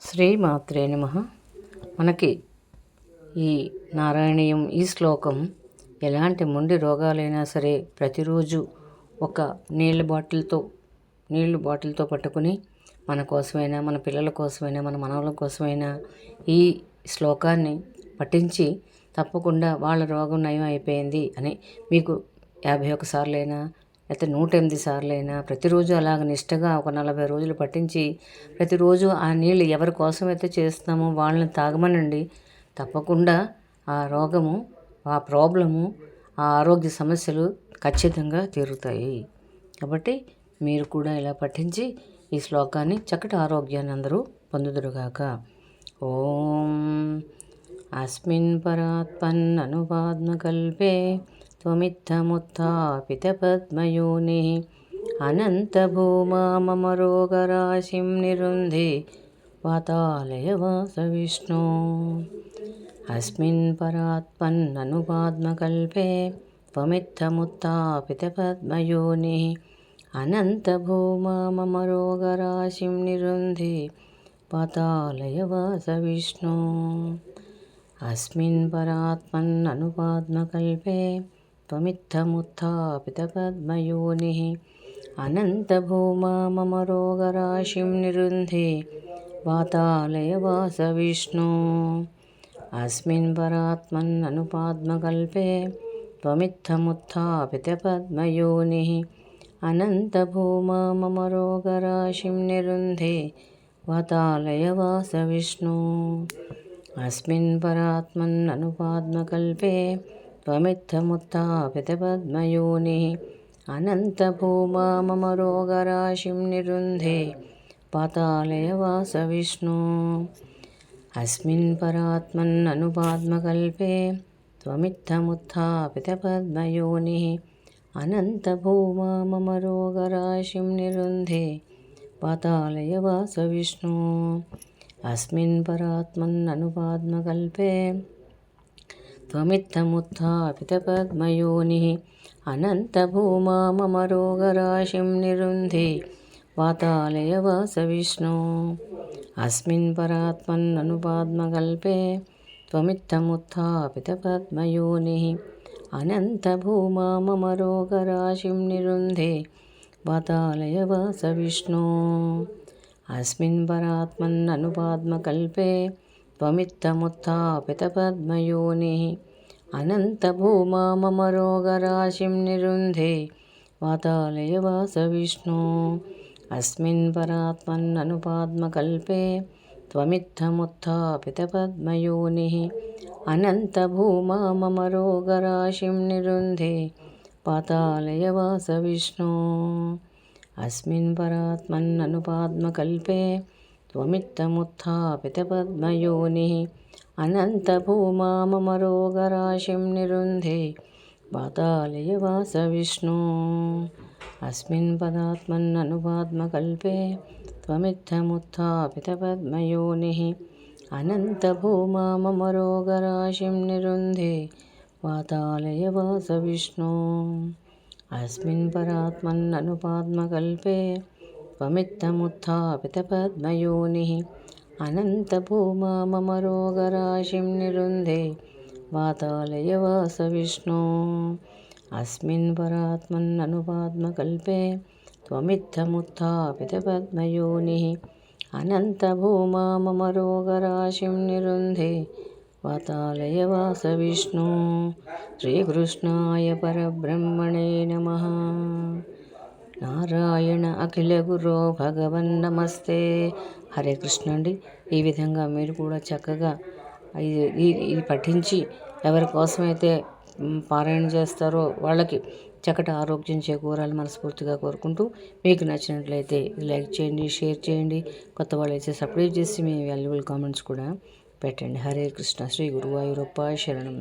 శ్రీమాత్రే నమః. మనకి ఈ నారాయణీయం ఈ శ్లోకం ఎలాంటి మొండి రోగాలైనా సరే ప్రతిరోజు ఒక నీళ్ళ బాటిల్తో పట్టుకుని మన కోసమైనా, మన పిల్లల కోసమైనా, మన మనవల కోసమైనా ఈ శ్లోకాన్ని పఠించి తప్పకుండా వాళ్ళ రోగం నయం అయిపోయింది అని మీకు 51 సార్లైనా లేకపోతే 108 సార్లైనా ప్రతిరోజు అలాగ నిష్టగా ఒక 40 రోజులు పట్టించి ప్రతిరోజు ఆ నీళ్ళు ఎవరి కోసమైతే చేస్తున్నామో వాళ్ళని తాగమనండి. తప్పకుండా ఆ రోగము, ఆ ప్రాబ్లము, ఆ ఆరోగ్య సమస్యలు ఖచ్చితంగా తీరుతాయి. కాబట్టి మీరు కూడా ఇలా పఠించి ఈ శ్లోకాన్ని చక్కటి ఆరోగ్యాన్ని అందరూ పొందుదురుగాక. ఓం అస్మిన్ పరాత్పన్ననుపాద్మకల్పే త్వమిత్తముత్థాపితపద్మయోనిః అనంతభూమా మమ రోగరాశిం నిరుంధే వాతాలయవాస విష్ణో. అస్మిన్ పరాత్పన్ననుపాద్మకల్పే త్వమిత్తముత్థాపితపద్మయోనిః అనంతభూమా మమ రోగరాశిం నిరుంధే పాతాళయవాస విష్ణో. అస్మిన్ పరాత్మన్ననుపాద్మకల్పే త్వమిత్తముత్థాపితపద్మయోనిః అనంతభూమా మమ రోగరాశిం నిరుంధే పాతాళయవాస విష్ణో. అస్మిన్ పరాత్మన్ననుపాద్మకల్పే త్వమిత్తముత్థాపితపద్మయోనిః అనంతభూమా మమ రోగరాశిం నిరుంధే వాతాలయవాస విష్ణు. అస్మిన్ పరాత్మన్ననుపాద్మకల్పే త్వమిత్తముత్థాపితపద్మయోనిః అనంతభూమా మమ రోగరాశిం నిరుంధే పాతాళయవాస విష్ణు. అస్మిన్ పరాత్మన్ననుపాద్మకల్పే త్వమిత్తముత్థాపితపద్మయోనిః అనంతభూమా మమ రోగరాశిం నిరుంధే పాతాళయవాస విష్ణు. అస్మిన్ పరాత్మన్ననుపాద్మకల్పే త్వమిత్తముత్థాపితపద్మయోనిః అనంతభూమా మమ రోగరాశిం నిరుంధే పాతాళయవాస విష్ణు. అస్మిన్ పరాత్మన్ననుపాద్మకల్పే త్వమిత్తముత్థాపితపద్మయోనిః అనంతభూమా మమ రోగరాశిం నిరుంధే పాతాళయవాస విష్ణు. అస్మిన్ పరాత్మన్ననుపాద్మకల్పే త్వమిత్తముత్థాపితపద్మయోనిః అనంతభూమా మమ రోగరాశిం నిరుంధే పాతాళయవాస విష్ణు. అస్మిన్ పరాత్మన్ననుపాద్మకల్పే త్వమిత్తముత్థాపితపద్మయోనిః అనంతభూమా మమ రోగరాశిం నిరుంధే పాతాళయవాస విష్ణు. అస్మిన్ పరాత్మన్ననుపాద్మకల్పే త్వమిత్తముత్థాపితపద్మయోనిః అనంతభూమా మమ రోగరాశిం నిరుంధే పాతాళయవాస విష్ణు. అస్మిన్ పరాత్మన్ననుపాద్మకల్పే త్వమిత్తముత్థాపితపద్మయోనిః అనంతభూమా మమ రోగరాశిం నిరుంధే పాతాళయవాస విష్ణు. అస్మిన్ పరాత్మన్ననుపాద్మకల్పే త్వమిత్తముత్థాపితపద్మయోనిః అనంతభూమా మమ రోగరాశిం నిరుంధే పాతాళయవాస విష్ణు. అస్మిన్ పరాత్మన్ననుపాద్మకల్పే త్వమిత్తముత్థాపితపద్మయోనిః అనంతభూమా మమ రోగరాశిం నిరుంధే పాతాళయవాస విష్ణు. శ్రీకృష్ణాయ పరబ్రహ్మణే నమః. నారాయణ అఖిల గురో భగవన్నమస్తే. హరే కృష్ణ అండి. ఈ విధంగా మీరు కూడా చక్కగా ఇది పఠించి ఎవరి కోసమైతే పారాయణ చేస్తారో వాళ్ళకి చక్కటి ఆరోగ్యం చేకూరాలని మనస్ఫూర్తిగా కోరుకుంటూ, మీకు నచ్చినట్లయితే లైక్ చేయండి, షేర్ చేయండి, కొత్త వాళ్ళు అయితే సబ్స్క్రైబ్ చేసి మీ వాల్యుబుల్ కామెంట్స్ కూడా పెట్టండి. హరే కృష్ణ. శ్రీ గురువాయూరప్ప శరణం.